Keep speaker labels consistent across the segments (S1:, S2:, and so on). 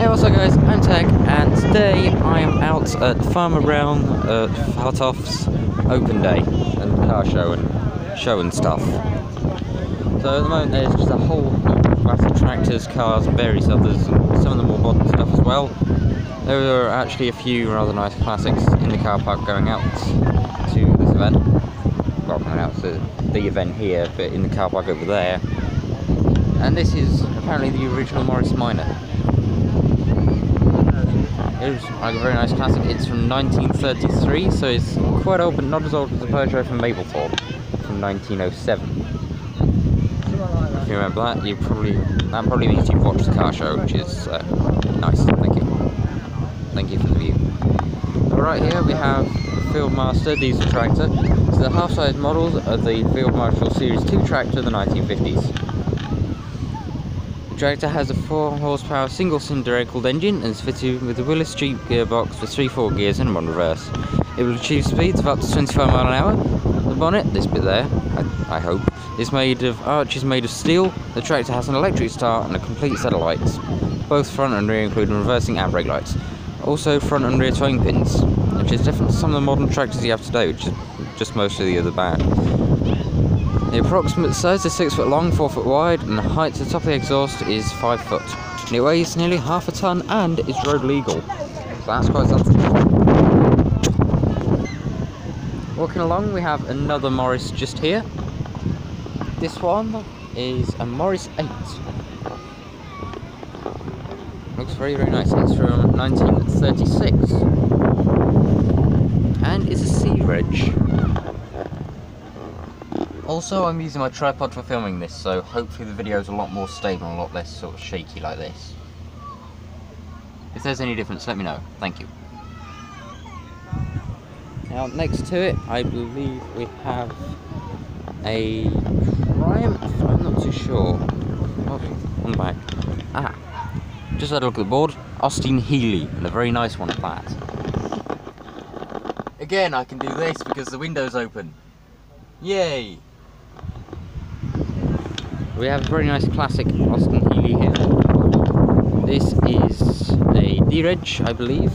S1: Hey, what's up guys, I'm Tech, and today I am out at Farmer Brown at Hartoff's open day and car show and stuff. So at the moment there's just a whole heap of classic tractors, cars and various others, and some of the more modern stuff as well. There are actually a few rather nice classics in the car park going out to this event. Well, going out to the event here, but in the car park over there. And this is apparently the original Morris Minor. It was like a very nice classic. It's from 1933, so it's quite old, but not as old as the Peugeot from Mablethorpe from 1907. If you remember that, that probably means you've watched the car show, which is nice. Thank you. Thank you for the view. Right here we have the Fieldmaster diesel tractor. It's the half-size models of the Field Marshal Series 2 tractor of the 1950s. The tractor has a 4 horsepower single-cylinder air-cooled engine and is fitted with a Willis Jeep gearbox with 3 4 gears and 1 reverse. It will achieve speeds of up to 25 miles an hour. The bonnet, this bit there, I hope, is made of arches made of steel. The tractor has an electric start and a complete set of lights, both front and rear, including reversing and brake lights. Also front and rear towing pins, which is different to some of the modern tractors you have today, which is just mostly the other band. The approximate size is 6 foot long, 4 foot wide, and the height to the top of the exhaust is 5 foot. And it weighs nearly half a ton and is road legal. So that's quite something. Walking along, we have another Morris just here. This one is a Morris 8. Looks very, very nice. It's from 1936. And it's a C-Reg. Also, I'm using my tripod for filming this, so hopefully the video is a lot more stable and a lot less sort of shaky like this. If there's any difference, let me know. Thank you. Now, next to it, I believe we have a Triumph. I'm not too sure. On the back. Just had a look at the board. Austin Healey, and a very nice one at that. Again, I can do this because the window's open. Yay! We have a very nice classic Austin Healey here. This is a D-Reg, I believe.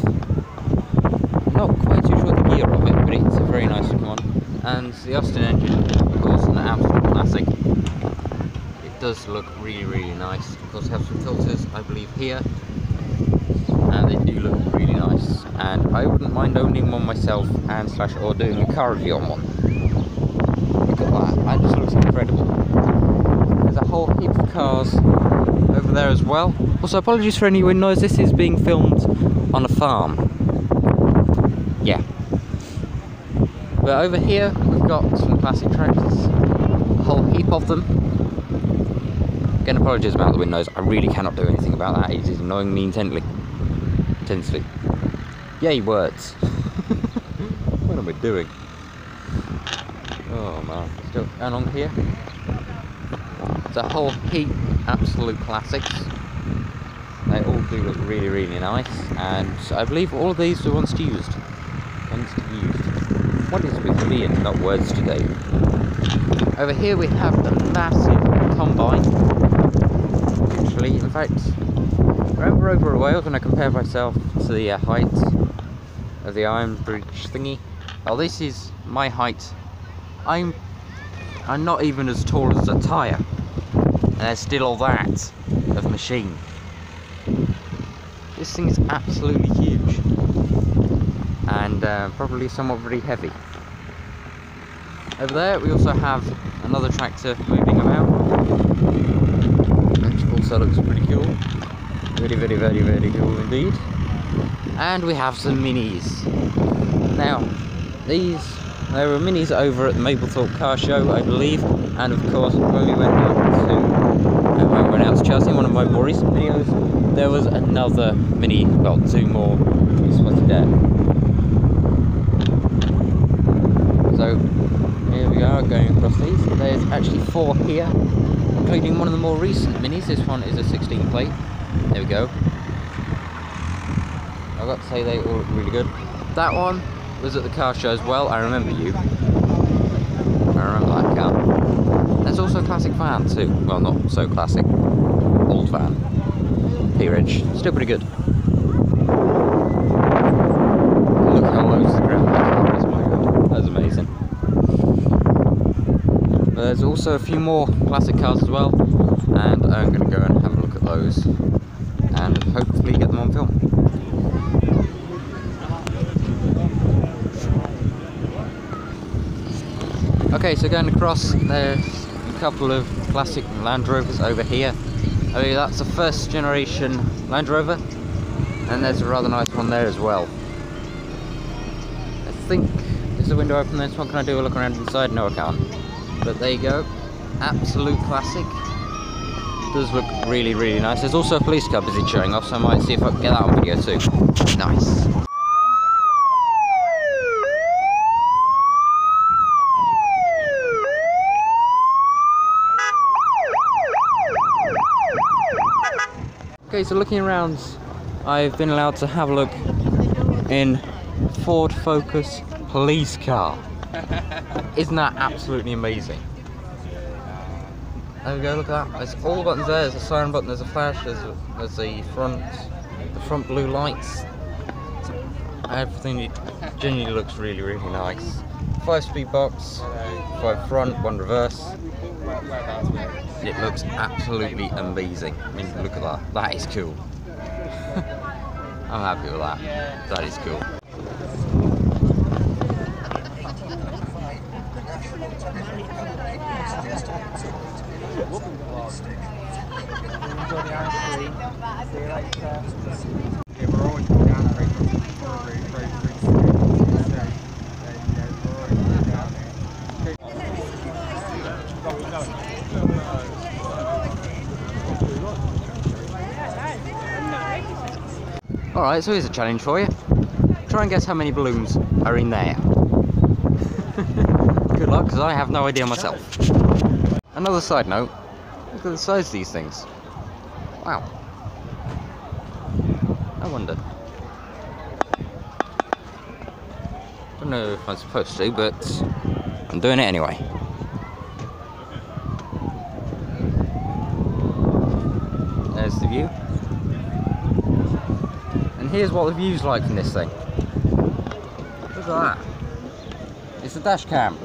S1: Not quite too sure the gear of it, but it's a very nice looking one. And the Austin engine, of course, an absolute classic. It does look really, really nice. Of course, have some filters, I believe, here. And they do look really nice. And I wouldn't mind owning one myself and or doing a car review on one. Look at that, that just looks incredible. There's a whole heap of cars over there as well. Also, apologies for any wind noise, this is being filmed on a farm. Yeah. But over here, we've got some classic tractors. A whole heap of them. Again, apologies about the wind noise, I really cannot do anything about that, it is annoying me intensely. Yay, words. What am I doing? Oh man, still going on here. It's a whole heap absolute classics. They all do look really, really nice, and I believe all of these were once used. What is with me and not words today? Over here we have a massive combine. Literally, in fact, remember over at Wales when I compared myself to the height of the Iron Bridge thingy? Well, this is my height. I'm not even as tall as a tyre, and there's still all that of machine. This thing is absolutely huge, and probably somewhat very heavy. Over there we also have another tractor moving about, which also looks pretty cool. Very, very, very, very cool indeed. And we have some minis. Now, there were minis over at the Mablethorpe car show, I believe, and of course when we went out to Chelsea in one of my more recent videos, there was another mini, well, 2 more spotted there. So here we are going across these. There's actually 4 here, including one of the more recent minis. This one is a 16 plate. There we go. I've got to say they all look really good. That one was at the car show as well. I remember you. I remember that car. There's also a classic van too. Well, not so classic. Old van. peerage. Still pretty good. Look how low to the ground that is. My god, that's amazing. But there's also a few more classic cars as well, and I'm going to go and have a look at those and hopefully get them on film. Okay, so going across, there's a couple of classic Land Rovers over here. I mean, that's the first generation Land Rover, and there's a rather nice one there as well. I think, is the window open this one? Can I do a look around inside? No, I can't. But there you go, absolute classic. Does look really, really nice. There's also a police car busy showing off, so I might see if I can get that on video too. Nice. Okay, so looking around, I've been allowed to have a look in Ford Focus police car. Isn't that absolutely amazing? There we go, look at that. There's all the buttons there. There's a siren button, there's a flash, there's the front blue lights. Everything genuinely looks really, really nice. 5-speed box, 5 front, 1 reverse. It looks absolutely amazing. I mean, look at that. That is cool. I'm happy with that. That is cool. Alright, so here's a challenge for you. Try and guess how many balloons are in there. Good luck, because I have no idea myself. Another side note, look at the size of these things. Wow. I wonder. Don't know if I'm supposed to, but I'm doing it anyway. There's the view. And here's what the view's like from this thing. Look at that. It's a dash cam.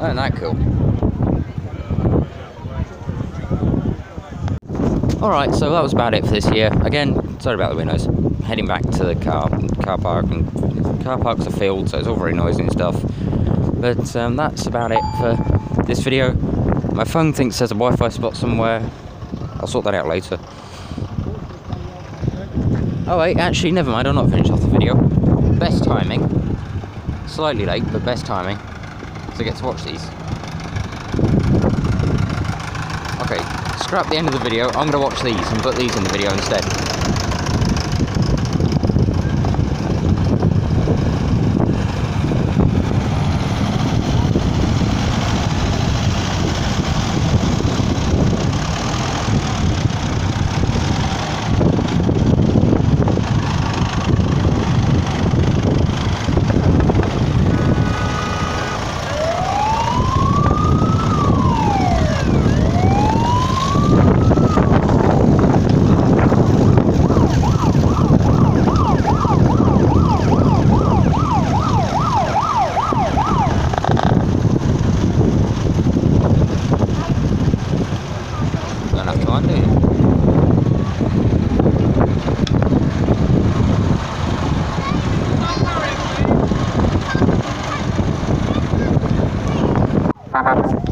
S1: Isn't that cool? Alright, so that was about it for this year. Again, sorry about the windows. Heading back to the car park, and car park's a field, so it's all very noisy and stuff. But that's about it for this video. My phone thinks there's a Wi-Fi spot somewhere. I'll sort that out later. Oh wait, actually, never mind, I'll not finish off the video. Best timing. Slightly late, but best timing. To get to watch these. Okay, scrap the end of the video. I'm going to watch these and put these in the video instead.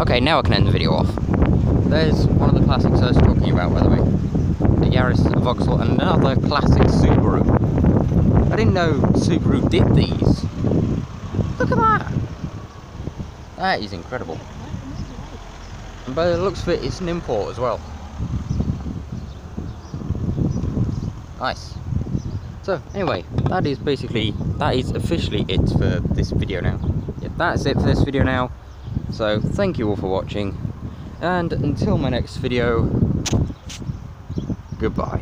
S1: Okay, now I can end the video off. There's one of the classics I was talking about, by the way. The Yaris, a Vauxhall, and another classic Subaru. I didn't know Subaru did these. Look at that! That is incredible. And by the looks of it, it's an import as well. Nice. So, anyway, that is officially it for this video now. Yeah, that's it for this video now. So, thank you all for watching, and until my next video, goodbye.